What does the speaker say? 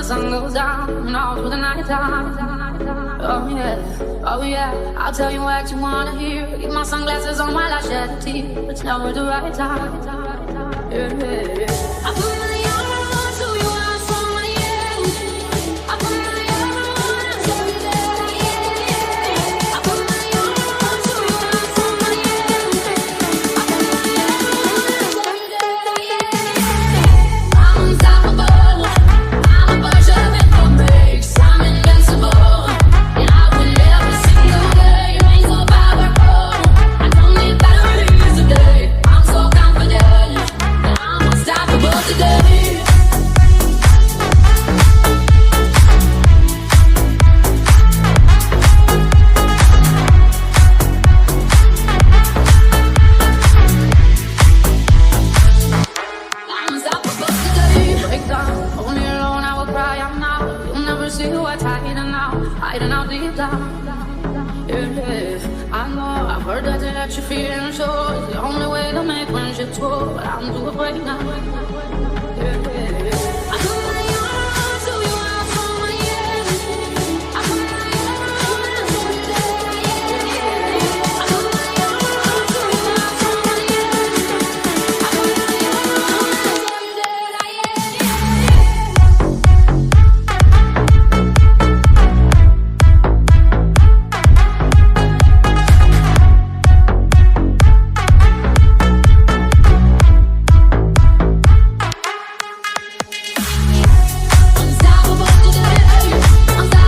sun goes down and all through the night time. Oh yeah, I'll tell you what you wanna hear. Keep my sunglasses on while I shed a tear. It's never the right time. I put my arm on to you when I saw my end. I put my arm on to you there, yeah. I put my arm on to you when I saw my end. I put my arm on to you there, yeah. I'm unstoppable. I'm a bunch of infographics. I'm invincible. And I win every single game. Ain't so powerful. I don't need batteries today. I'm so confident. I'm unstoppable today. I'm unstoppable today. Break down, only alone I will cry out now. You'll never see what's hiding out deep down. Yeah, I know, I've heard that to let you feel and show. It's the only way to make friendships grow, but I'm too afraid now. Yeah.